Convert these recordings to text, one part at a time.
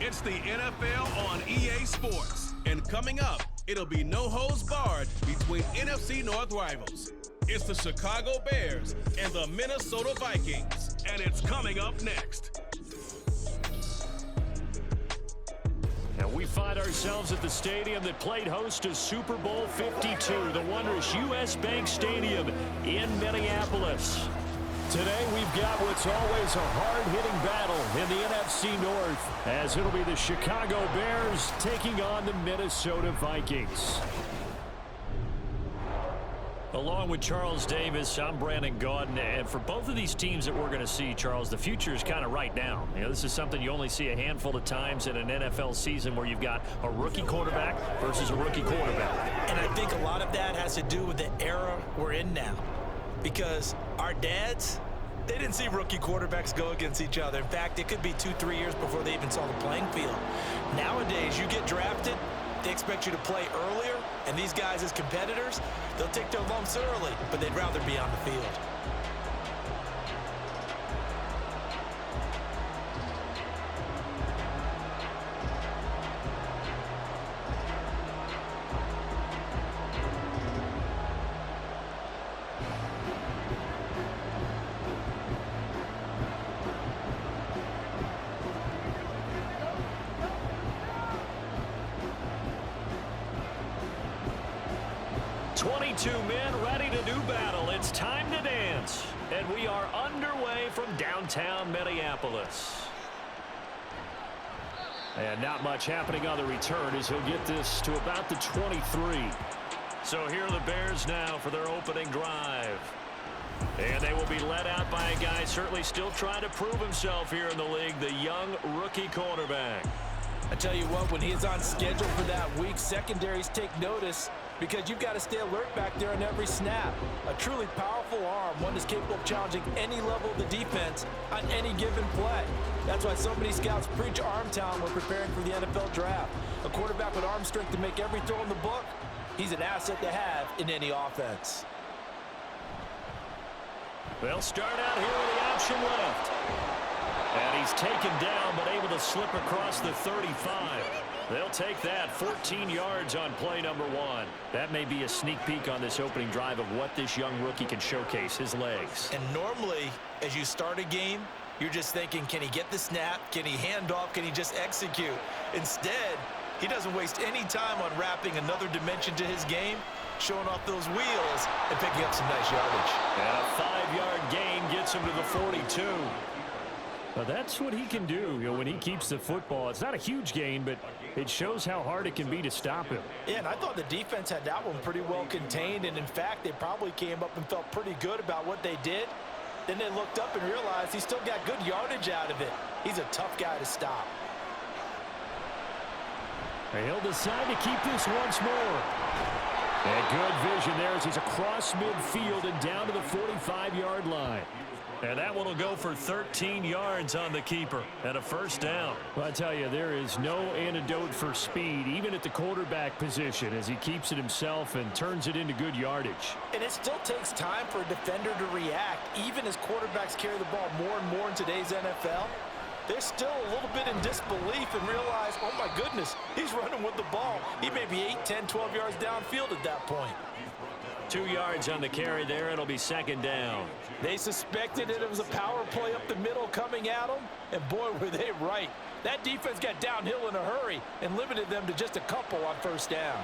It's the NFL on EA Sports. And coming up, it'll be no holds barred between NFC North rivals. It's the Chicago Bears and the Minnesota Vikings. And it's coming up next. And we find ourselves at the stadium that played host to Super Bowl 52, the wondrous U.S. Bank Stadium in Minneapolis. Today we've got what's always a hard-hitting battle in the NFC North, as it'll be the Chicago Bears taking on the Minnesota Vikings. Along with Charles Davis, I'm Brandon Gaudin, and for both of these teams that we're going to see, Charles, the future is kind of right now. You know, this is something you only see a handful of times in an NFL season where you've got a rookie quarterback versus a rookie quarterback. And I think a lot of that has to do with the era we're in now, because our dads, they didn't see rookie quarterbacks go against each other. In fact, it could be 2-3 years before they even saw the playing field. Nowadays, you get drafted, they expect you to play earlier, and these guys as competitors, they'll take their lumps early, but they'd rather be on the field. Men ready to do battle. It's time to dance. And we are underway from downtown Minneapolis. And not much happening on the return as he'll get this to about the 23. So here are the Bears now for their opening drive. And they will be led out by a guy certainly still trying to prove himself here in the league, the young rookie quarterback. I tell you what, when he is on schedule for that week, secondaries take notice, because you've got to stay alert back there on every snap. A truly powerful arm, one that's capable of challenging any level of the defense on any given play. That's why so many scouts preach arm talent when preparing for the NFL draft. A quarterback with arm strength to make every throw in the book, he's an asset to have in any offense. They'll start out here with the option left. And he's taken down, but able to slip across the 35. They'll take that 14 yards on play number 1. That may be a sneak peek on this opening drive of what this young rookie can showcase, his legs. And normally, as you start a game, you're just thinking, can he get the snap? Can he hand off? Can he just execute? Instead, he doesn't waste any time on wrapping another dimension to his game, showing off those wheels and picking up some nice yardage. And a 5-yard gain gets him to the 42. Well, that's what he can do, when he keeps the football. It's not a huge gain, but it shows how hard it can be to stop him. Yeah, and I thought the defense had that one pretty well contained, and in fact, they probably came up and felt pretty good about what they did. Then they looked up and realized he still got good yardage out of it. He's a tough guy to stop. And he'll decide to keep this once more. And good vision there as he's across midfield and down to the 45-yard line. And that one will go for 13 yards on the keeper and a first down. Well, I tell you, there is no antidote for speed, even at the quarterback position, as he keeps it himself and turns it into good yardage. And it still takes time for a defender to react, even as quarterbacks carry the ball more and more in today's NFL. They're still a little bit in disbelief and realize, oh my goodness, he's running with the ball. He may be 8, 10, 12 yards downfield at that point. 2 yards on the carry there. It'll be second down. They suspected it was a power play up the middle coming at them, and boy, were they right. That defense got downhill in a hurry and limited them to just a couple on first down.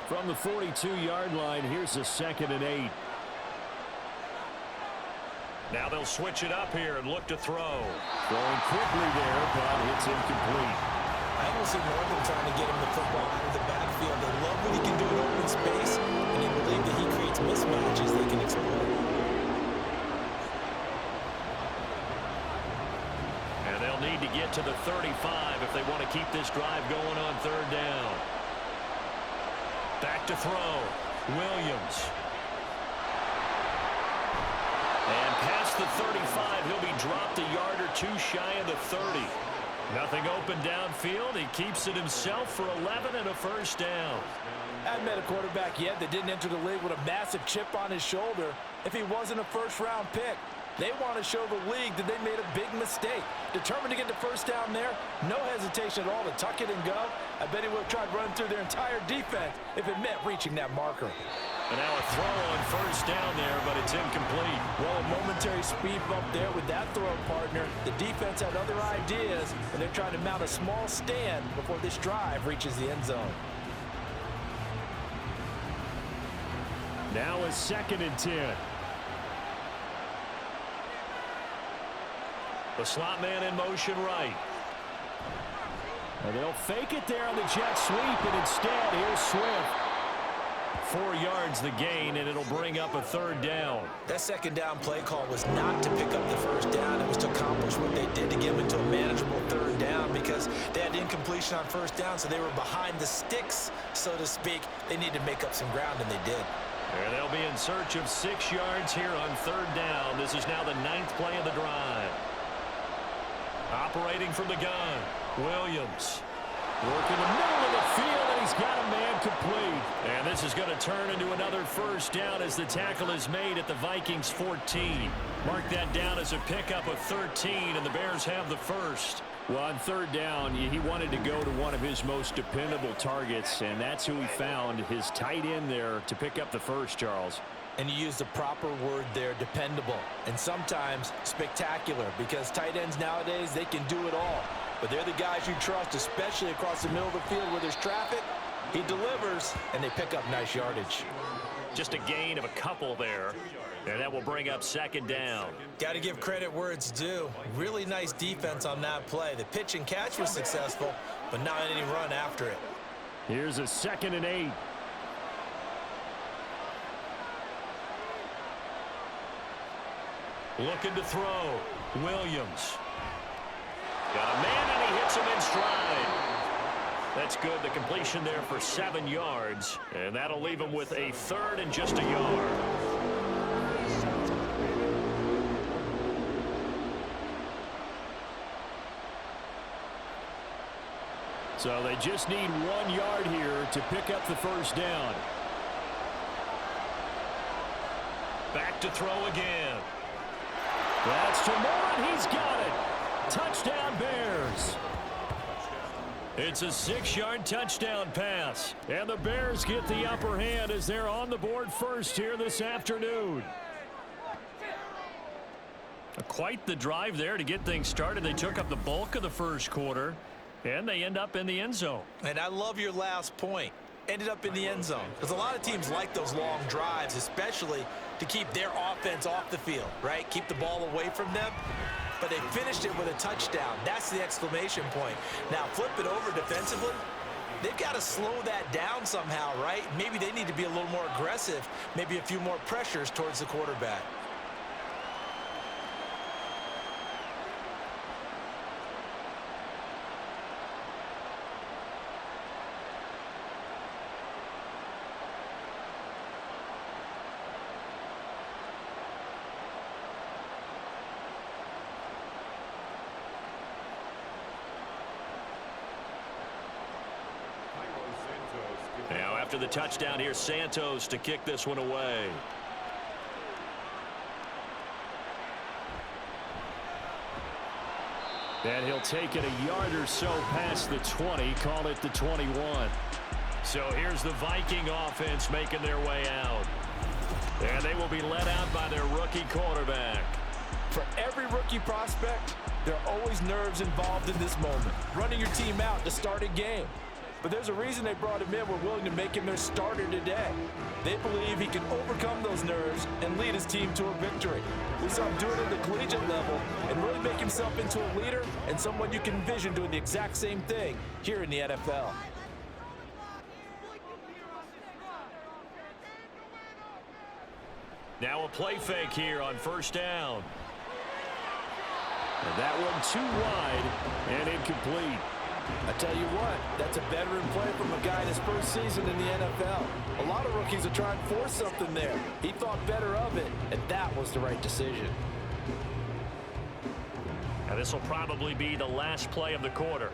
From the 42-yard line, here's a 2nd and 8. Now they'll switch it up here and look to throw. Throwing quickly there, but it's incomplete. I almost see Northern trying to get him the football out of the backfield. They love what he can do in open space, and they believe that he creates mismatches they can exploit. And they'll need to get to the 35 if they want to keep this drive going on third down. Back to throw. Williams. And past the 35, he'll be dropped a yard or two shy of the 30. Nothing open downfield. He keeps it himself for 11 and a first down. I haven't met a quarterback yet that didn't enter the league with a massive chip on his shoulder if he wasn't a first-round pick. They want to show the league that they made a big mistake. Determined to get the first down there, no hesitation at all to tuck it and go. I bet he would have tried running through their entire defense if it meant reaching that marker. And now a throw on first down there, but it's incomplete. Well, a momentary speed bump there with that throw partner. The defense had other ideas, and they're trying to mount a small stand before this drive reaches the end zone. Now a 2nd and 10. The slot man in motion right. And they'll fake it there on the jet sweep, and instead, here's Swift. 4 yards the gain, and it'll bring up a 3rd down. That 2nd down play call was not to pick up the first down. It was to accomplish what they did to get them into a manageable 3rd down because they had incompletion on first down, so they were behind the sticks, so to speak. They needed to make up some ground, and they did. And they'll be in search of 6 yards here on 3rd down. This is now the 9th play of the drive. Operating from the gun, Williams. Working the middle of the field, and he's got a man complete. And this is going to turn into another first down as the tackle is made at the Vikings 14. Mark that down as a pickup of 13, and the Bears have the first. Well, on 3rd down, he wanted to go to one of his most dependable targets, and that's who he found, his tight end there, to pick up the first, Charles. And you use the proper word there, dependable, and sometimes spectacular, because tight ends nowadays, they can do it all. But they're the guys you trust, especially across the middle of the field where there's traffic. He delivers, and they pick up nice yardage. Just a gain of a couple there, and that will bring up 2nd down. Got to give credit where it's due. Really nice defense on that play. The pitch and catch was successful, but not any run after it. Here's a 2nd and 8. Looking to throw. Williams. Got a man, and he hits him in stride. That's good. The completion there for 7 yards. And that'll leave him with a 3rd and just a yard. So they just need 1 yard here to pick up the first down. Back to throw again. That's to Moore, and he's got it. Touchdown, Bears. It's a 6-yard touchdown pass. And the Bears get the upper hand as they're on the board first here this afternoon. Quite the drive there to get things started. They took up the bulk of the first quarter, and they end up in the end zone. And I love your last point. Ended up in the end zone. Because a lot of teams like those long drives, especially to keep their offense off the field, right? Keep the ball away from them. But they finished it with a touchdown. That's the exclamation point. Now flip it over defensively. They've got to slow that down somehow, right? Maybe they need to be a little more aggressive. Maybe a few more pressures towards the quarterback. Now after the touchdown, here's Santos to kick this one away. And he'll take it a yard or so past the 20, call it the 21. So here's the Viking offense making their way out. And they will be led out by their rookie quarterback. For every rookie prospect, there are always nerves involved in this moment. Running your team out to start a game. But there's a reason they brought him in. We're willing to make him their starter today. They believe he can overcome those nerves and lead his team to a victory. We saw him do it at the collegiate level and really make himself into a leader and someone you can envision doing the exact same thing here in the NFL. Now a play fake here on first down. And that one too wide and incomplete. I tell you what, that's a veteran play from a guy in his first season in the NFL. A lot of rookies are trying to force something there. He thought better of it, and that was the right decision. Now this will probably be the last play of the quarter.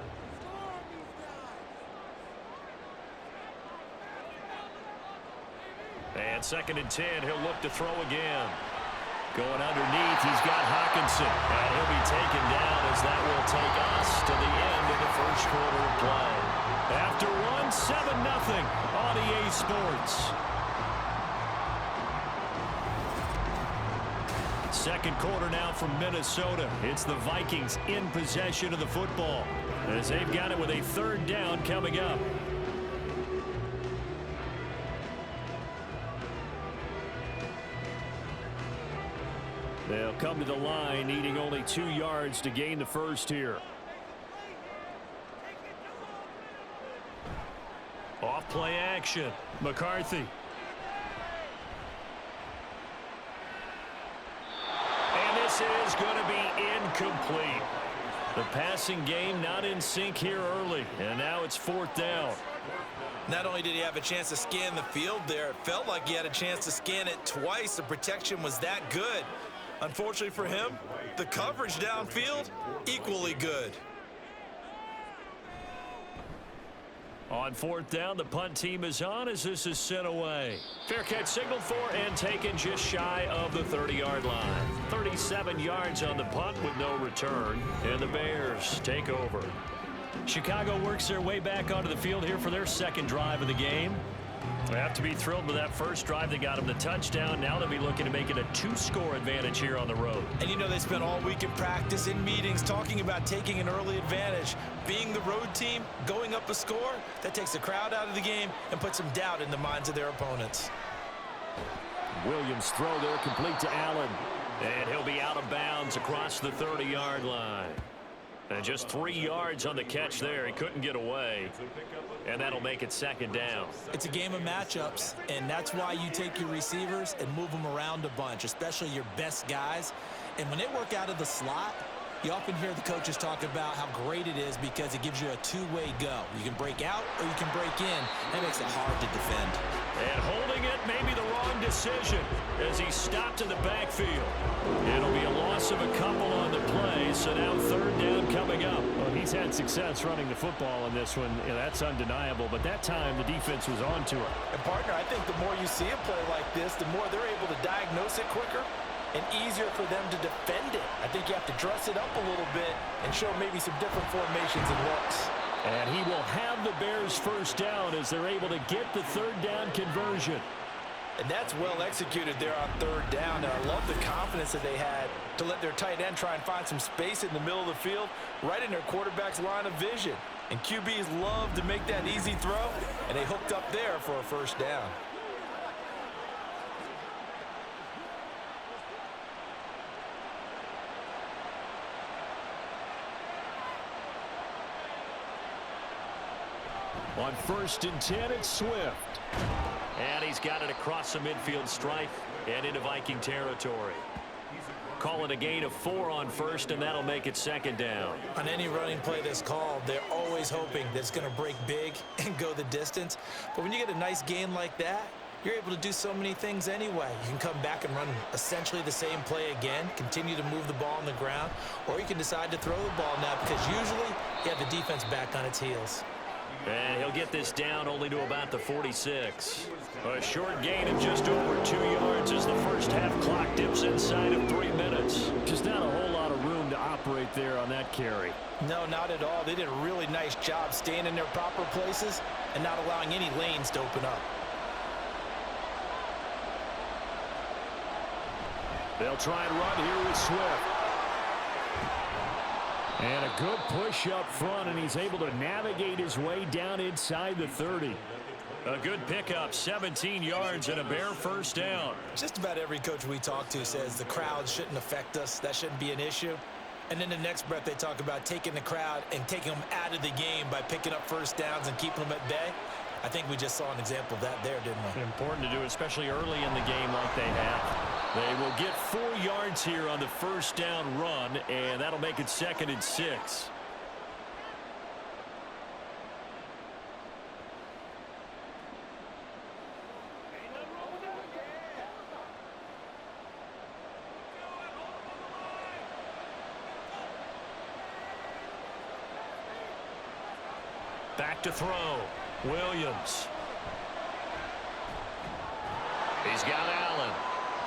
And 2nd and 10, he'll look to throw again. Going underneath, he's got Hawkinson. And he'll be taken down as that will take us to the end of the first quarter of play. After one, 7-0 on EA Sports. Second quarter now from Minnesota. It's the Vikings in possession of the football as they've got it with a third down coming up. They'll come to the line needing only 2 yards to gain the first here. Off play action. McCarthy. And this is going to be incomplete. The passing game not in sync here early, and now it's fourth down. Not only did he have a chance to scan the field there, it felt like he had a chance to scan it twice. The protection was that good. Unfortunately for him, the coverage downfield, equally good. On fourth down, the punt team is on as this is sent away. Fair catch signaled for and taken just shy of the 30-yard line. 37 yards on the punt with no return, and the Bears take over. Chicago works their way back onto the field here for their second drive of the game. They have to be thrilled with that first drive. They got them the touchdown. Now they'll be looking to make it a 2-score advantage here on the road. And you know they spent all week in practice, in meetings, talking about taking an early advantage. Being the road team, going up a score, that takes the crowd out of the game and puts some doubt in the minds of their opponents. Williams throw there complete to Allen. And he'll be out of bounds across the 30-yard line. And just 3 yards on the catch there. He couldn't get away. And that'll make it second down. It's a game of matchups, and that's why you take your receivers and move them around a bunch, especially your best guys. And when they work out of the slot, you often hear the coaches talk about how great it is because it gives you a two-way go. You can break out or you can break in. That makes it hard to defend. And holding it may be the wrong decision as he stopped in the backfield. It'll be a loss of a couple on the play, so now third down coming up. Well, he's had success running the football in this one. You know, that's undeniable, but that time the defense was on to it. And, partner, I think the more you see a play like this, the more they're able to diagnose it quicker and easier for them to defend it. I think you have to dress it up a little bit and show maybe some different formations and looks. And he will have the Bears first down as they're able to get the third down conversion. And that's well executed there on third down. And I love the confidence that they had to let their tight end try and find some space in the middle of the field, right in their quarterback's line of vision. And QBs love to make that easy throw, and they hooked up there for a first down. On 1st and 10, it's Swift. And he's got it across the midfield stripe and into Viking territory. Call it a gain of 4 on first, and that'll make it second down. On any running play that's called, they're always hoping that it's going to break big and go the distance. But when you get a nice gain like that, you're able to do so many things anyway. You can come back and run essentially the same play again, continue to move the ball on the ground, or you can decide to throw the ball now because usually you have the defense back on its heels. And he'll get this down only to about the 46. A short gain of just over 2 yards as the first half clock dips inside of 3 minutes. Just not a whole lot of room to operate there on that carry. No, not at all. They did a really nice job staying in their proper places and not allowing any lanes to open up. They'll try and run here with Swift. And a good push up front, and he's able to navigate his way down inside the 30. A good pickup, 17 yards and a Bear first down. Just about every coach we talk to says the crowd shouldn't affect us. That shouldn't be an issue. And then the next breath they talk about taking the crowd and taking them out of the game by picking up first downs and keeping them at bay. I think we just saw an example of that there, didn't we? Important to do, especially early in the game like they have. They will get 4 yards here on the first down run, and that'll make it 2nd and 6. Back to throw. Williams. He's got Allen.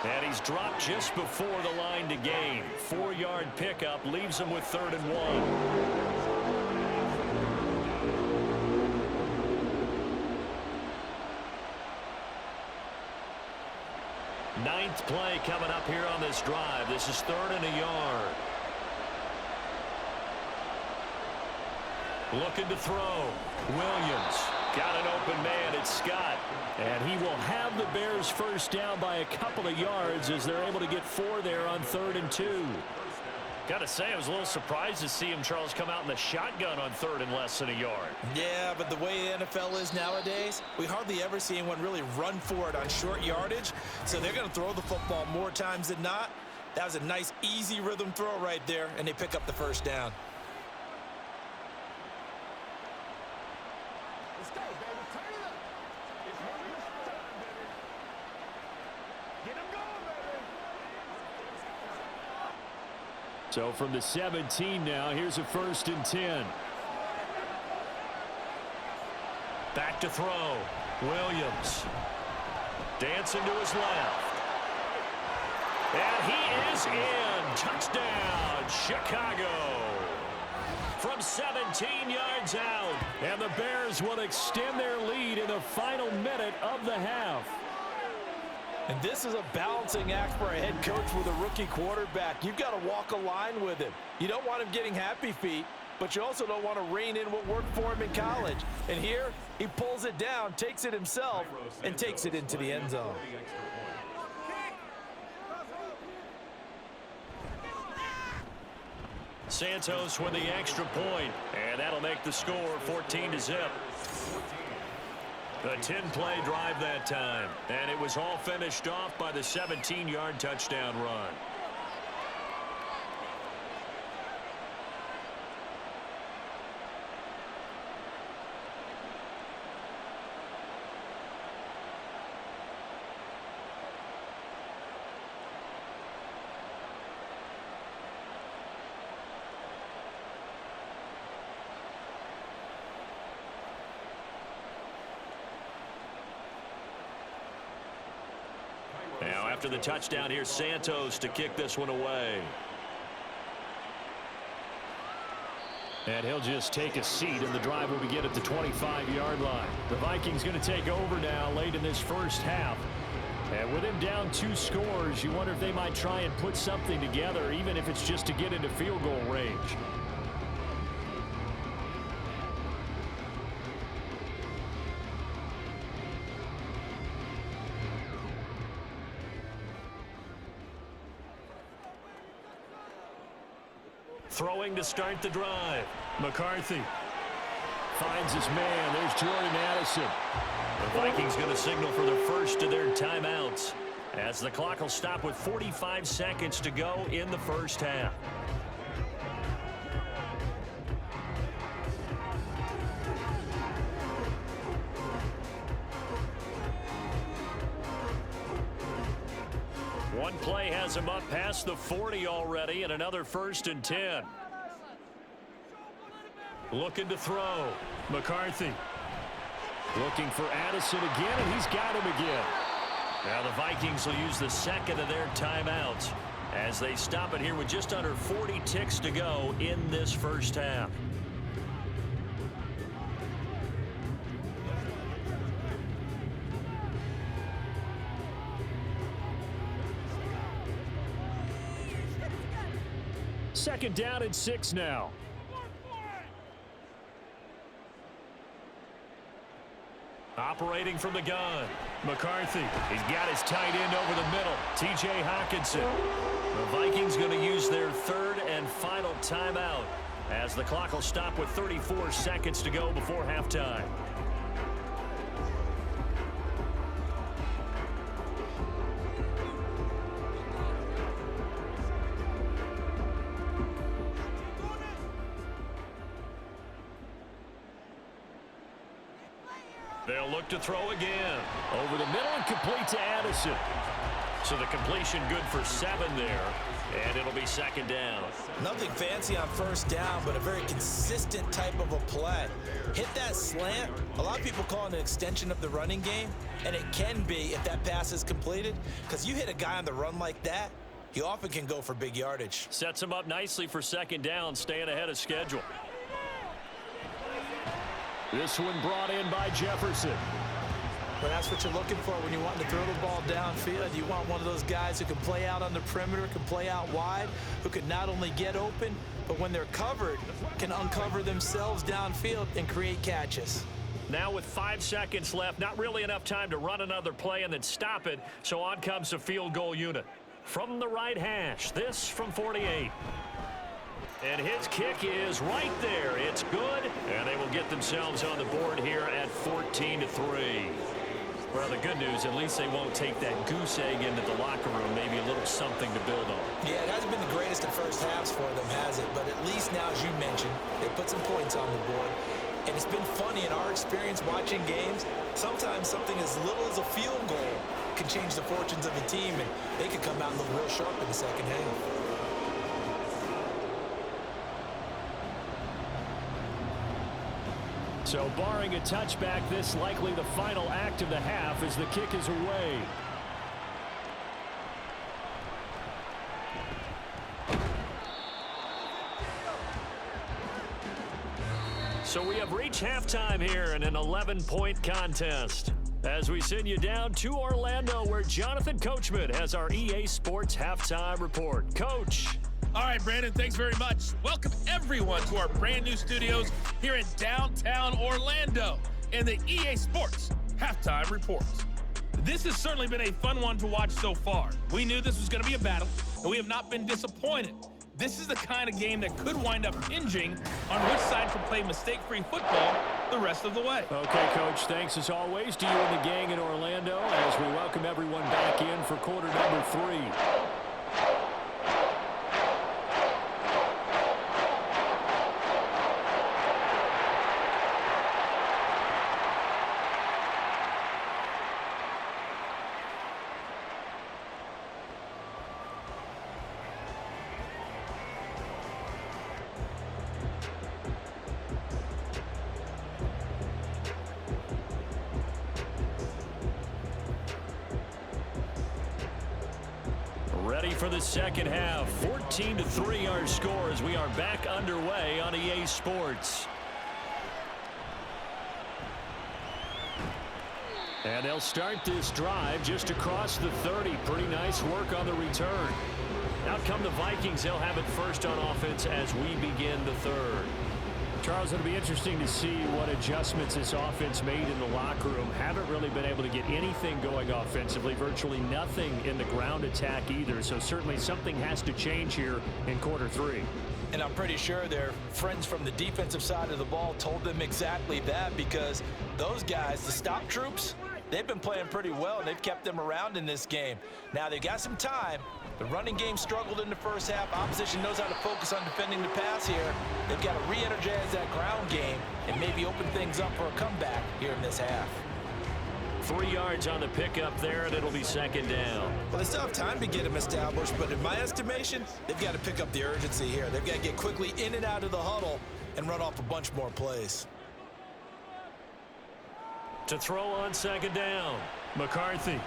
And he's dropped just before the line to gain. 4-yard pickup leaves him with 3rd and 1. Ninth play coming up here on this drive. This is 3rd and a yard. Looking to throw. Williams. Got an open man. It's Scott. And he will have the Bears first down by a couple of yards as they're able to get 4 there on 3rd and 2. Got to say, I was a little surprised to see him, Charles, come out in the shotgun on 3rd and less than a yard. Yeah, but the way the NFL is nowadays, we hardly ever see anyone really run for it on short yardage. So they're going to throw the football more times than not. That was a nice, easy rhythm throw right there, and they pick up the first down. Let's go, baby. Turn it up. It's one of time, baby. Get him going, baby. So from the 17 now, here's a 1st and 10. Back to throw. Williams. Dancing to his left. And he is in. Touchdown, Chicago. From 17 yards out. And the Bears will extend their lead in the final minute of the half. And this is a balancing act for a head coach with a rookie quarterback. You've got to walk a line with him. You don't want him getting happy feet, but you also don't want to rein in what worked for him in college. And here, he pulls it down, takes it himself, and takes it into the end zone. Santos with the extra point, and that'll make the score 14-0. A 10-play drive that time, and it was all finished off by the 17-yard touchdown run. Now, after the touchdown, here's Santos to kick this one away. And he'll just take a seat, and the drive will begin at the 25-yard line. The Vikings going to take over now late in this first half. And with him down 2 scores, you wonder if they might try and put something together, even if it's just to get into field goal range. Throwing to start the drive. McCarthy finds his man. There's Jordan Addison. The Vikings going to signal for the first of their timeouts as the clock will stop with 45 seconds to go in the first half. One play has him up past the 40 already, and another 1st and 10. Looking to throw. McCarthy. Looking for Addison again, and he's got him again. Now the Vikings will use the second of their timeouts as they stop it here with just under 40 ticks to go in this first half. Second down and 6 now. Operating from the gun. McCarthy. He's got his tight end over the middle. T.J. Hockenson. The Vikings going to use their 3rd and final timeout as the clock will stop with 34 seconds to go before halftime. They'll look to throw again. Over the middle and complete to Addison. So the completion good for 7 there, and it'll be second down. Nothing fancy on first down, but a very consistent type of a play. Hit that slant. A lot of people call it an extension of the running game, and it can be if that pass is completed, because you hit a guy on the run like that, he often can go for big yardage. Sets him up nicely for second down, staying ahead of schedule. This one brought in by Jefferson. But that's what you're looking for when you want to throw the ball downfield. You want one of those guys who can play out on the perimeter, can play out wide, who can not only get open, but when they're covered, can uncover themselves downfield and create catches. Now with 5 seconds left, not really enough time to run another play and then stop it, so on comes the field goal unit. From the right hash, this from 48. And his kick is right there. It's good, and they will get themselves on the board here at 14-3. Well, the good news, at least they won't take that goose egg into the locker room. Maybe a little something to build on. Yeah, it hasn't been the greatest of first halves for them, has it? But at least now, as you mentioned, they put some points on the board. And it's been funny in our experience watching games. Sometimes something as little as a field goal can change the fortunes of a team, and they could come out and look real sharp in the second half. So barring a touchback, this likely the final act of the half as the kick is away. So we have reached halftime here in an 11-point contest. As we send you down to Orlando, where Jonathan Coachman has our EA Sports Halftime Report. Coach. All right, Brandon, thanks very much. Welcome, everyone, to our brand new studios here in downtown Orlando and the EA Sports Halftime Report. This has certainly been a fun one to watch so far. We knew this was going to be a battle, and we have not been disappointed. This is the kind of game that could wind up hinging on which side can play mistake-free football the rest of the way. Okay, Coach, thanks as always to you and the gang in Orlando as we welcome everyone back in for quarter number 3. Ready for the second half. 14-3 our score as we are back underway on EA Sports. And they'll start this drive just across the 30. Pretty nice work on the return. Out come the Vikings. They'll have it first on offense as we begin the third. Charles, it'll be interesting to see what adjustments this offense made in the locker room. Haven't really been able to get anything going offensively, virtually nothing in the ground attack either. So certainly something has to change here in quarter 3. And I'm pretty sure their friends from the defensive side of the ball told them exactly that, because those guys, the stop troops, they've been playing pretty well, and they've kept them around in this game. Now, they've got some time. The running game struggled in the first half. Opposition knows how to focus on defending the pass here. They've got to re-energize that ground game and maybe open things up for a comeback here in this half. 3 yards on the pickup there, and it'll be second down. Well, they still have time to get him established, but in my estimation, they've got to pick up the urgency here. They've got to get quickly in and out of the huddle and run off a bunch more plays. To throw on second down, McCarthy.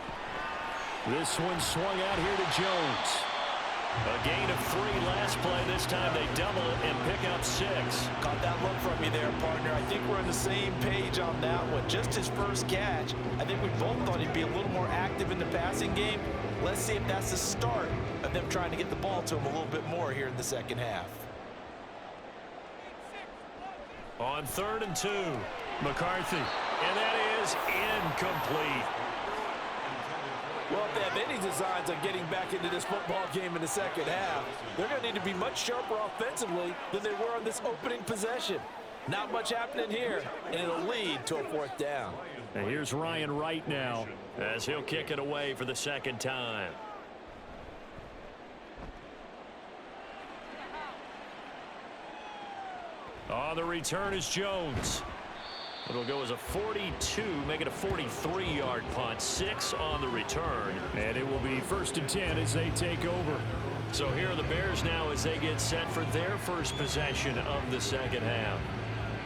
This one swung out here to Jones. A gain of 3 last play. This time they double it and pick up 6. Caught that look from you there, partner. I think we're on the same page on that one. Just his first catch. I think we both thought he'd be a little more active in the passing game. Let's see if that's the start of them trying to get the ball to him a little bit more here in the second half. On 3rd and 2, McCarthy. And that is incomplete. Well, if they have any designs on getting back into this football game in the second half, they're going to need to be much sharper offensively than they were on this opening possession. Not much happening here, and it'll lead to a 4th down. And here's Ryan Wright now as he'll kick it away for the second time. On the return is Jones. It'll go as a 42, make it a 43-yard punt, 6 on the return. And it will be 1st and 10 as they take over. So here are the Bears now as they get set for their first possession of the second half.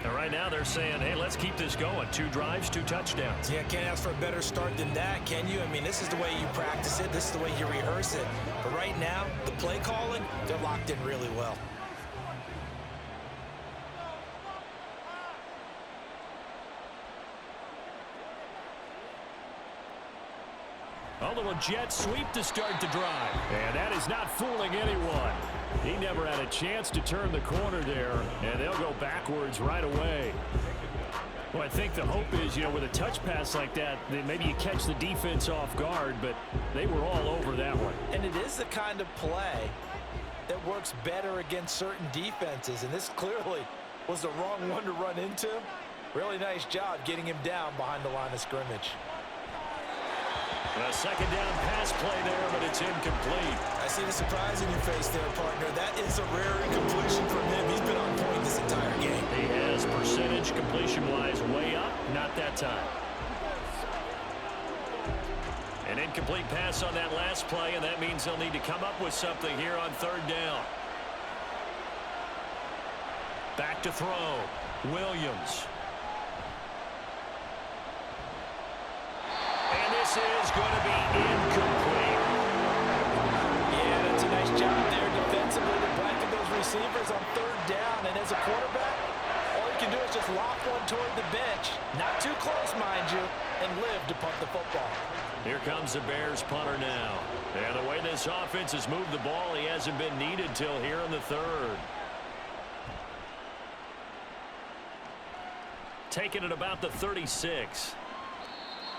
And right now they're saying, hey, let's keep this going. 2 drives, 2 touchdowns. Yeah, can't ask for a better start than that, can you? I mean, this is the way you practice it. This is the way you rehearse it. But right now, the play calling, they're locked in really well. A little jet sweep to start the drive. And that is not fooling anyone. He never had a chance to turn the corner there, and they'll go backwards right away. Well, I think the hope is, with a touch pass like that, then maybe you catch the defense off guard, but they were all over that one. And it is the kind of play that works better against certain defenses, and this clearly was the wrong one to run into. Really nice job getting him down behind the line of scrimmage. A second down pass play there, but it's incomplete. I see the surprise in your face there, partner. That is a rare incompletion from him. He's been on point this entire game. He has percentage completion-wise way up, not that time. An incomplete pass on that last play, and that means they'll need to come up with something here on 3rd down. Back to throw. Williams. And this is going to be incomplete. Yeah, that's a nice job there defensively to blanket those receivers on 3rd down. And as a quarterback, all you can do is just lock one toward the bench. Not too close, mind you, and live to punt the football. Here comes the Bears punter now. And the way this offense has moved the ball, he hasn't been needed till here in the 3rd. Taking it about the 36.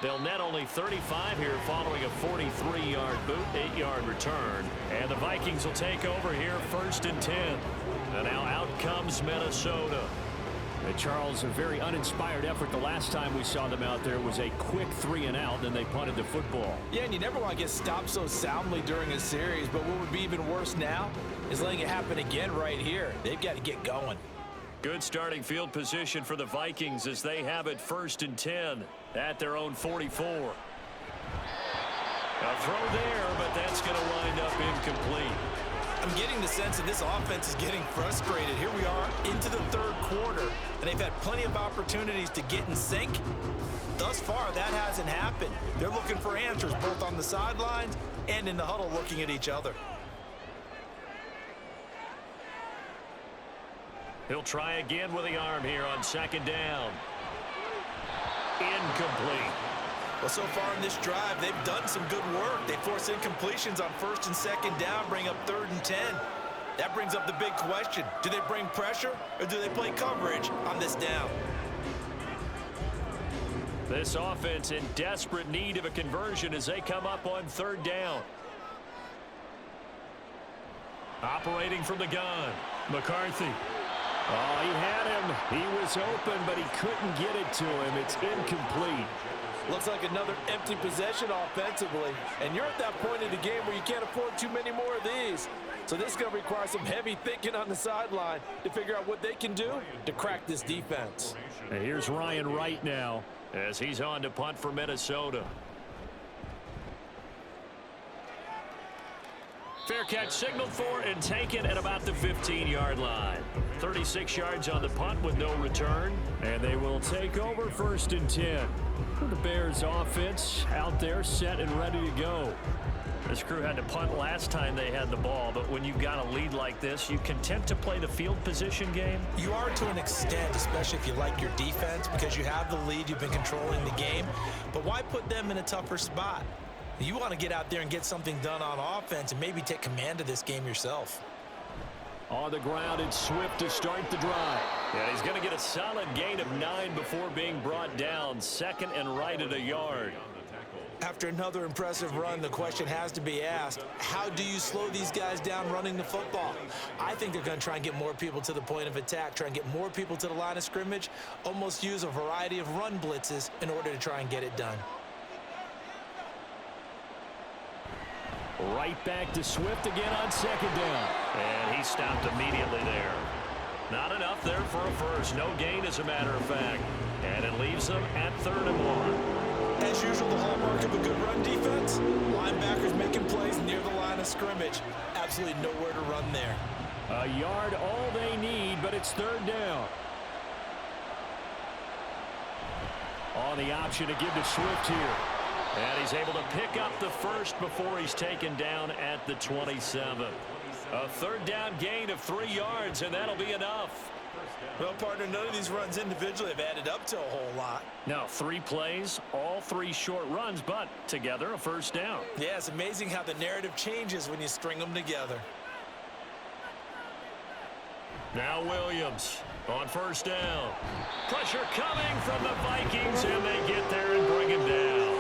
They'll net only 35 here following a 43-yard boot, 8-yard return. And the Vikings will take over here 1st and 10. And now out comes Minnesota. And Charles, a very uninspired effort. The last time we saw them out there was a quick 3-and-out, then they punted the football. Yeah, and you never want to get stopped so soundly during a series, but what would be even worse now is letting it happen again right here. They've got to get going. Good starting field position for the Vikings as they have it 1st and 10 at their own 44. A throw there, but that's going to wind up incomplete. I'm getting the sense that this offense is getting frustrated. Here we are into the 3rd quarter, and they've had plenty of opportunities to get in sync. Thus far, that hasn't happened. They're looking for answers both on the sidelines and in the huddle looking at each other. He'll try again with the arm here on 2nd down. Incomplete. Well, so far in this drive, they've done some good work. They force incompletions on 1st and 2nd down, bring up 3rd and 10. That brings up the big question. Do they bring pressure or do they play coverage on this down? This offense in desperate need of a conversion as they come up on 3rd down. Operating from the gun, McCarthy. Oh, he had him. He was open, but he couldn't get it to him. It's incomplete. Looks like another empty possession offensively. And you're at that point in the game where you can't afford too many more of these. So this is going to require some heavy thinking on the sideline to figure out what they can do to crack this defense. And here's Ryan Wright now as he's on to punt for Minnesota. Fair catch signaled for and taken at about the 15-yard line. 36 yards on the punt with no return. And they will take over 1st and 10. The Bears offense out there set and ready to go. This crew had to punt last time they had the ball, but when you've got a lead like this, you content to play the field position game? You are to an extent, especially if you like your defense, because you have the lead, you've been controlling the game. But why put them in a tougher spot? You want to get out there and get something done on offense and maybe take command of this game yourself. On the ground, it's Swift to start the drive. And he's going to get a solid gain of 9 before being brought down. 2nd and right at a yard. After another impressive run, the question has to be asked, how do you slow these guys down running the football? I think they're going to try and get more people to the point of attack, try and get more people to the line of scrimmage, almost use a variety of run blitzes in order to try and get it done. Right back to Swift again on 2nd down. And he stopped immediately there. Not enough there for a first. No gain, as a matter of fact. And it leaves them at 3rd and 1. As usual, the hallmark of a good run defense, linebackers making plays near the line of scrimmage. Absolutely nowhere to run there. A yard all they need, but it's 3rd down. On the option to give to Swift here. And he's able to pick up the first before he's taken down at the 27. A 3rd down gain of 3 yards, and that'll be enough. Well, partner, none of these runs individually have added up to a whole lot. Now, 3 plays, all 3 short runs, but together a first down. Yeah, it's amazing how the narrative changes when you string them together. Now Williams on first down. Pressure coming from the Vikings, and they get there and bring him down.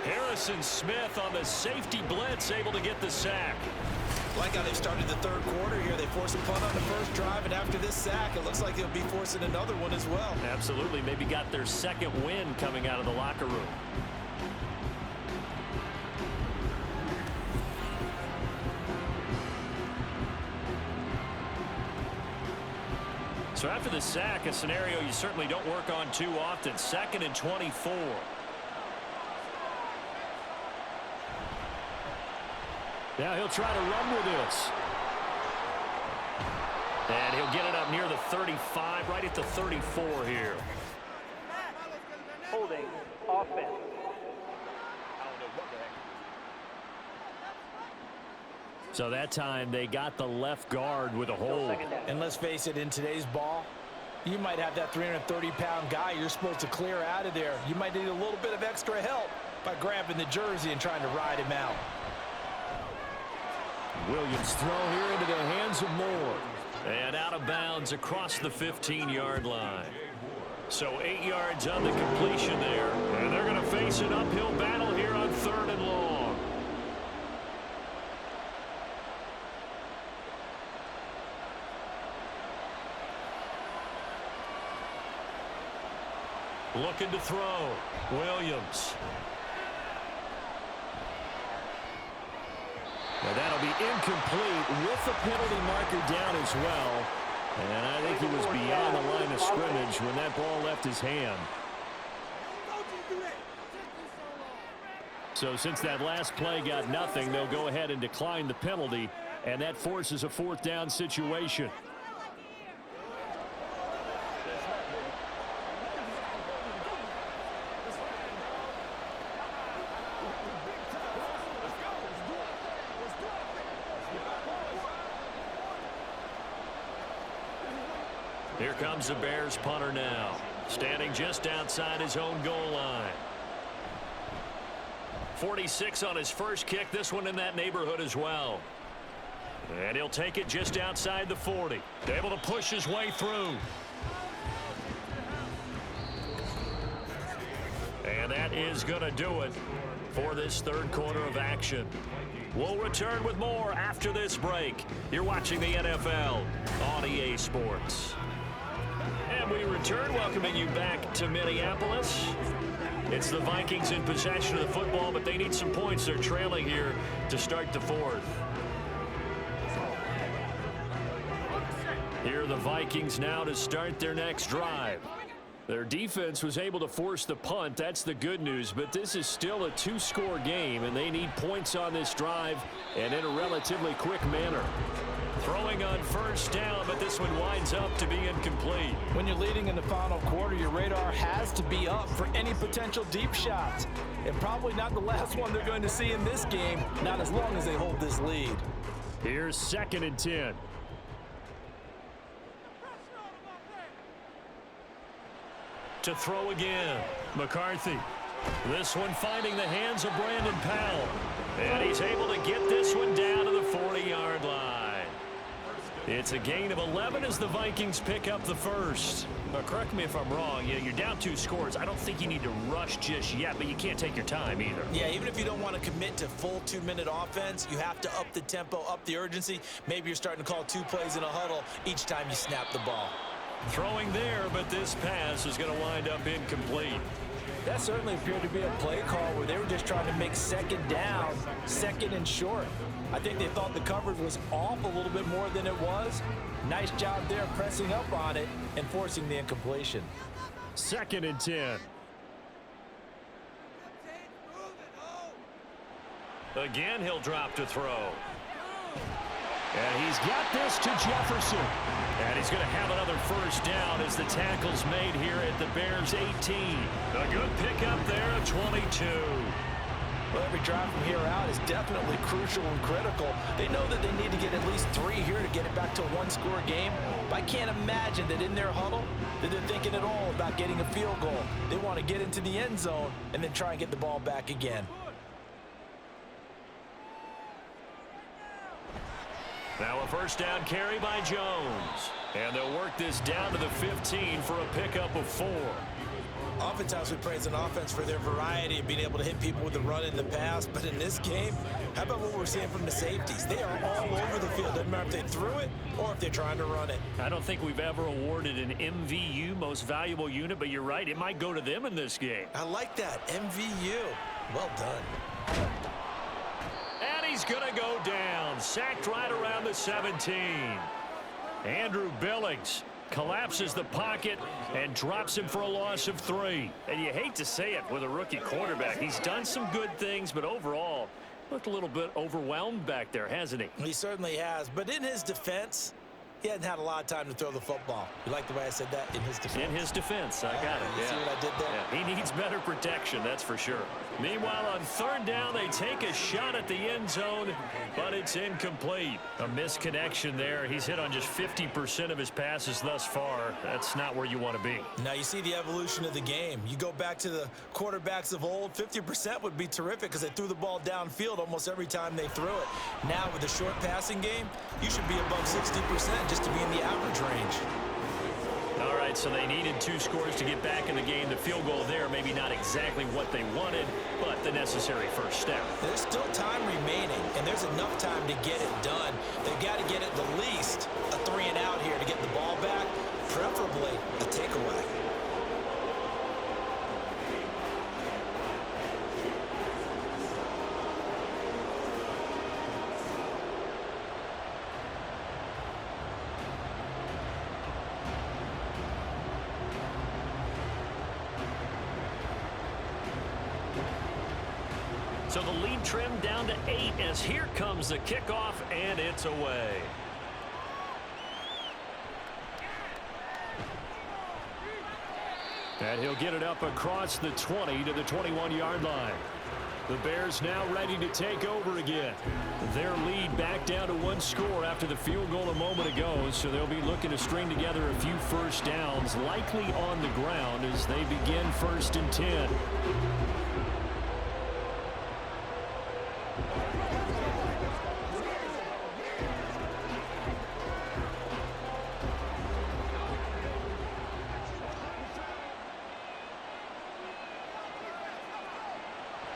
Harrison Smith on the safety blitz, able to get the sack. Like how they've started the 3rd quarter here. They forced a punt on the first drive, and after this sack, it looks like they'll be forcing another one as well. Absolutely. Maybe got their 2nd win coming out of the locker room. So after the sack, a scenario you certainly don't work on too often. 2nd and 24. Now he'll try to run with this. And he'll get it up near the 35, right at the 34 here. Holding offense. So that time they got the left guard with a hold. And let's face it, in today's ball, you might have that 330-pound guy you're supposed to clear out of there. You might need a little bit of extra help by grabbing the jersey and trying to ride him out. Williams throw here into the hands of Moore. And out of bounds across the 15-yard line. So 8 yards on the completion there. And they're going to face an uphill battle here on 3rd and long. Looking to throw. Williams. Now that'll be incomplete with the penalty marker down as well. And I think he was beyond the line of scrimmage when that ball left his hand. So since that last play got nothing, they'll go ahead and decline the penalty, and that forces a 4th down situation. Here comes the Bears punter now, standing just outside his own goal line. 46 on his first kick, this one in that neighborhood as well. And he'll take it just outside the 40. Able to push his way through. And that is going to do it for this 3rd quarter of action. We'll return with more after this break. You're watching the NFL on EA Sports. And we return, welcoming you back to Minneapolis. It's the Vikings in possession of the football, but they need some points. They're trailing here to start the 4th. Here are the Vikings now to start their next drive. Their defense was able to force the punt. That's the good news, but this is still a 2-score game, and they need points on this drive and in a relatively quick manner. Throwing on first down, but this one winds up to be incomplete. When you're leading in the final quarter, your radar has to be up for any potential deep shots. And probably not the last one they're going to see in this game, not as long as they hold this lead. Here's 2nd and 10. To throw again, McCarthy. This one finding the hands of Brandon Powell. And he's able to get this one down to the 40-yard line. It's a gain of 11 as the Vikings pick up the first. But correct me if I'm wrong, you're down 2 scores. I don't think you need to rush just yet, but you can't take your time either. Yeah, even if you don't want to commit to full 2-minute offense, you have to up the tempo, up the urgency. Maybe you're starting to call 2 plays in a huddle each time you snap the ball. Throwing there, but this pass is going to wind up incomplete. That certainly appeared to be a play call where they were just trying to make second down, second and short. I think they thought the coverage was off a little bit more than it was. Nice job there pressing up on it and forcing the incompletion. 2nd and 10. Again, he'll drop to throw. And he's got this to Jefferson. And he's going to have another first down as the tackle's made here at the Bears 18. A good pickup there of 22. Well, every drive from here out is definitely crucial and critical. They know that they need to get at least 3 here to get it back to a one-score game. But I can't imagine that in their huddle that they're thinking at all about getting a field goal. They want to get into the end zone and then try and get the ball back again. Now a first down carry by Jones. And they'll work this down to the 15 for a pickup of 4. Oftentimes we praise an offense for their variety of being able to hit people with the run in the pass. But in this game, how about what we're seeing from the safeties? They are all over the field. Doesn't matter if they threw it or if they're trying to run it. I don't think we've ever awarded an MVU, most valuable unit, but you're right. It might go to them in this game. I like that. MVU. Well done. And he's going to go down. Sacked right around the 17. Andrew Billings collapses the pocket and drops him for a loss of 3. And you hate to say it with a rookie quarterback. He's done some good things, but overall, looked a little bit overwhelmed back there, hasn't he? He certainly has. But in his defense, he hadn't had a lot of time to throw the football. You like the way I said that? In his defense. In his defense. I got it. You see what I did there? Yeah. He needs better protection, that's for sure. Meanwhile, on 3rd down, they take a shot at the end zone, but it's incomplete. A misconnection there. He's hit on just 50% of his passes thus far. That's not where you want to be. Now you see the evolution of the game. You go back to the quarterbacks of old, 50% would be terrific because they threw the ball downfield almost every time they threw it. Now with the short passing game, you should be above 60% just to be in the average range. All right, so they needed 2 scores to get back in the game. The field goal there, maybe not exactly what they wanted, but the necessary first step. There's still time remaining, and there's enough time to get it done. They've got to get at the least a 3 and out here to get the ball back, preferably a takeaway. So the lead trimmed down to 8 as here comes the kickoff, and it's away. And he'll get it up across the 20 to the 21-yard line. The Bears now ready to take over again. Their lead back down to 1 score after the field goal a moment ago, so they'll be looking to string together a few first downs, likely on the ground as they begin 1st and 10.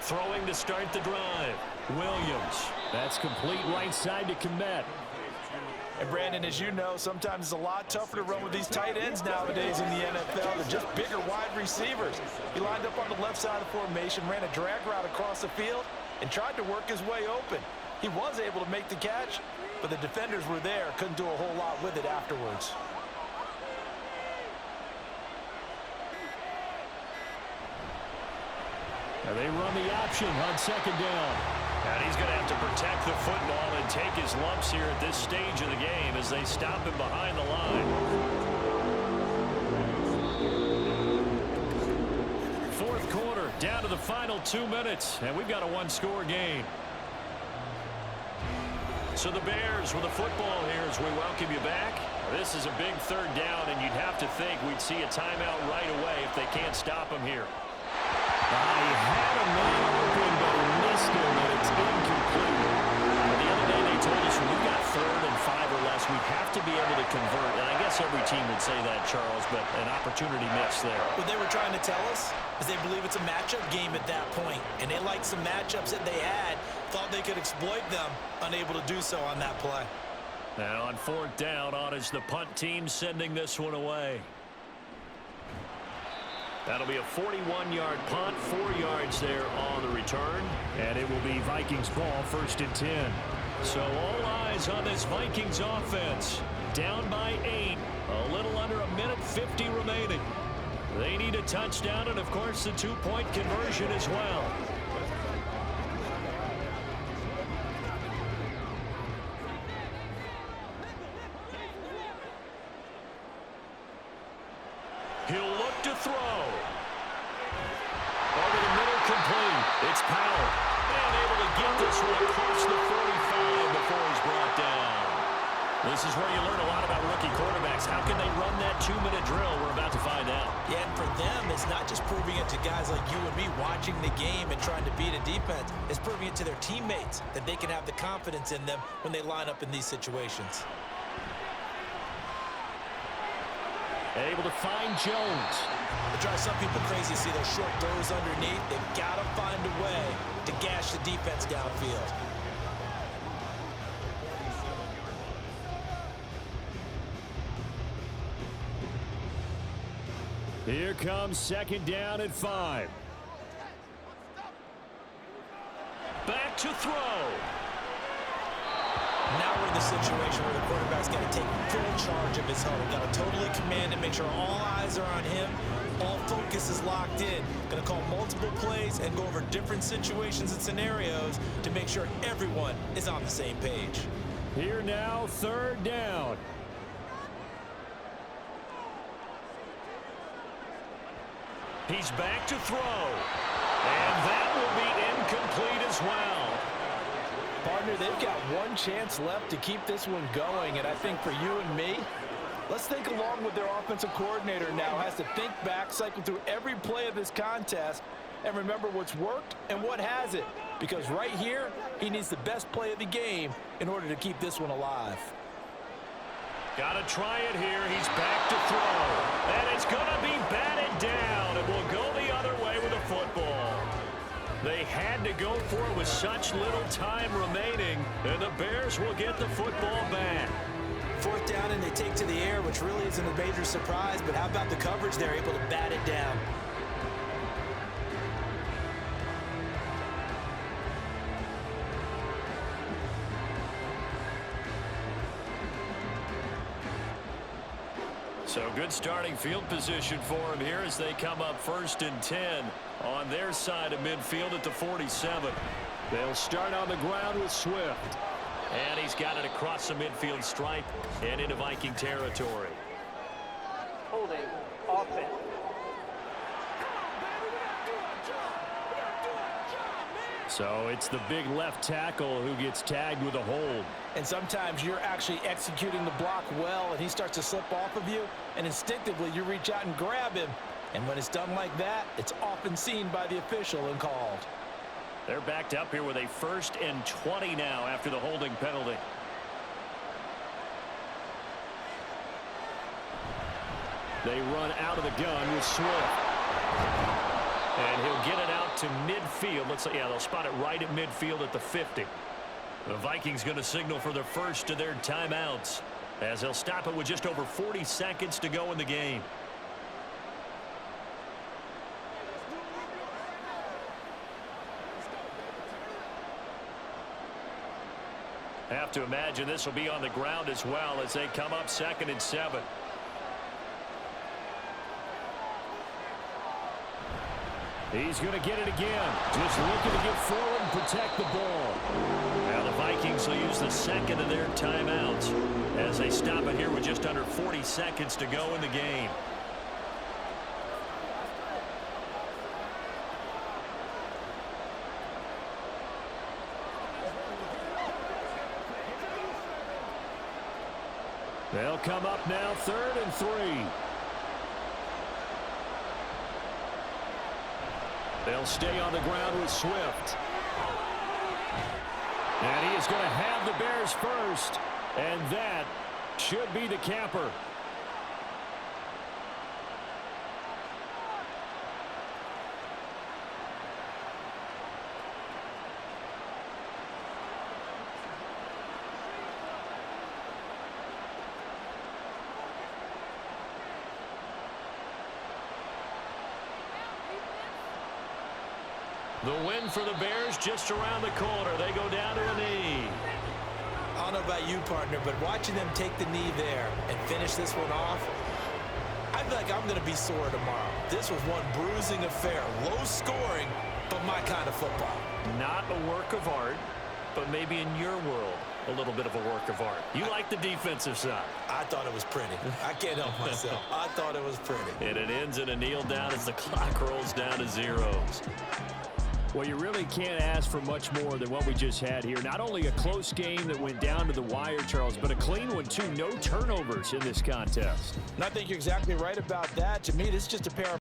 Throwing to start the drive. Williams. That's complete right side to Kmet. And Brandon, as you know, sometimes it's a lot tougher to run with these tight ends nowadays in the NFL. They're just bigger wide receivers. He lined up on the left side of formation, ran a drag route across the field, and tried to work his way open. He was able to make the catch, but the defenders were there, couldn't do a whole lot with it afterwards. They run the option on 2nd down. And he's going to have to protect the football and take his lumps here at this stage of the game as they stop him behind the line. 4th quarter, down to the final 2 minutes, and we've got a 1-score game. So the Bears with the football here as we welcome you back. This is a big 3rd down, and you'd have to think we'd see a timeout right away if they can't stop him here. He had a man open, but he missed him, and it's incomplete. The other day they told us when we've got 3rd and 5 or less, we have to be able to convert. And I guess every team would say that, Charles, but an opportunity missed there. What they were trying to tell us is they believe it's a matchup game at that point, and they liked some matchups that they had, thought they could exploit them, unable to do so on that play. And on 4th down, on is the punt team sending this one away. That'll be a 41-yard punt, 4 yards there on the return. And it will be Vikings ball, 1st and 10. So all eyes on this Vikings offense. Down by 8, a little under a minute 50 remaining. They need a touchdown and, of course, the 2-point conversion as well. He'll look to throw. Over the middle, complete. It's Powell. And able to get this one across the 45 before he's brought down. This is where you learn a lot about rookie quarterbacks. How can they run that 2-minute drill? We're about to find out. Yeah, and for them, it's not just proving it to guys like you and me watching the game and trying to beat a defense. It's proving it to their teammates that they can have the confidence in them when they line up in these situations. Able to find Jones. It drives some people crazy to see those short throws underneath. They've got to find a way to gash the defense downfield. Here comes 2nd down at 5. Back to throw. Now we're in the situation where the quarterback's got to take full charge of his huddle. Got to totally command and make sure all eyes are on him. All focus is locked in. Going to call multiple plays and go over different situations and scenarios to make sure everyone is on the same page. Here now, 3rd down. He's back to throw. And that will be incomplete as well. Partner, they've got one chance left to keep this one going, and I think for you and me, let's think along with their offensive coordinator now. Has to think back, cycle through every play of this contest, and remember what's worked and what hasn't. Because right here, he needs the best play of the game in order to keep this one alive. Got to try it here. He's back to throw. And it's going to be batted down. It will go the other way with a football. They had to go for it with such little time remaining, and the Bears will get the football back. 4th down, and they take to the air, which really isn't a major surprise, but how about the coverage? They're able to bat it down. So good starting field position for him here as they come up 1st and 10 on their side of midfield at the 47. They'll start on the ground with Swift. And he's got it across the midfield stripe and into Viking territory. Holding offense. So it's the big left tackle who gets tagged with a hold. And sometimes you're actually executing the block well, and he starts to slip off of you, and instinctively you reach out and grab him. And when it's done like that, it's often seen by the official and called. They're backed up here with a 1st and 20 now after the holding penalty. They run out of the gun with Swift. And he'll get it out to midfield. Yeah, they'll spot it right at midfield at the 50. The Vikings going to signal for the first of their timeouts as they'll stop it with just over 40 seconds to go in the game. Have to imagine this will be on the ground as well as they come up 2nd and 7. He's going to get it again. Just looking to get forward and protect the ball. Now the Vikings will use the 2nd of their timeouts as they stop it here with just under 40 seconds to go in the game. They'll come up now 3rd and 3. They'll stay on the ground with Swift. And he is going to have the Bears first. And that should be the capper. The win for the Bears just around the corner. They go down to a knee. I don't know about you, partner, but watching them take the knee there and finish this one off, I feel like I'm going to be sore tomorrow. This was one bruising affair. Low scoring, but my kind of football. Not a work of art, but maybe in your world, a little bit of a work of art. You like the defensive side. I thought it was pretty. I can't help myself. I thought it was pretty. And it ends in a kneel down as the clock rolls down to zeros. Well, you really can't ask for much more than what we just had here. Not only a close game that went down to the wire, Charles, but a clean one, too. No turnovers in this contest. And I think you're exactly right about that. To me, this is just a pair of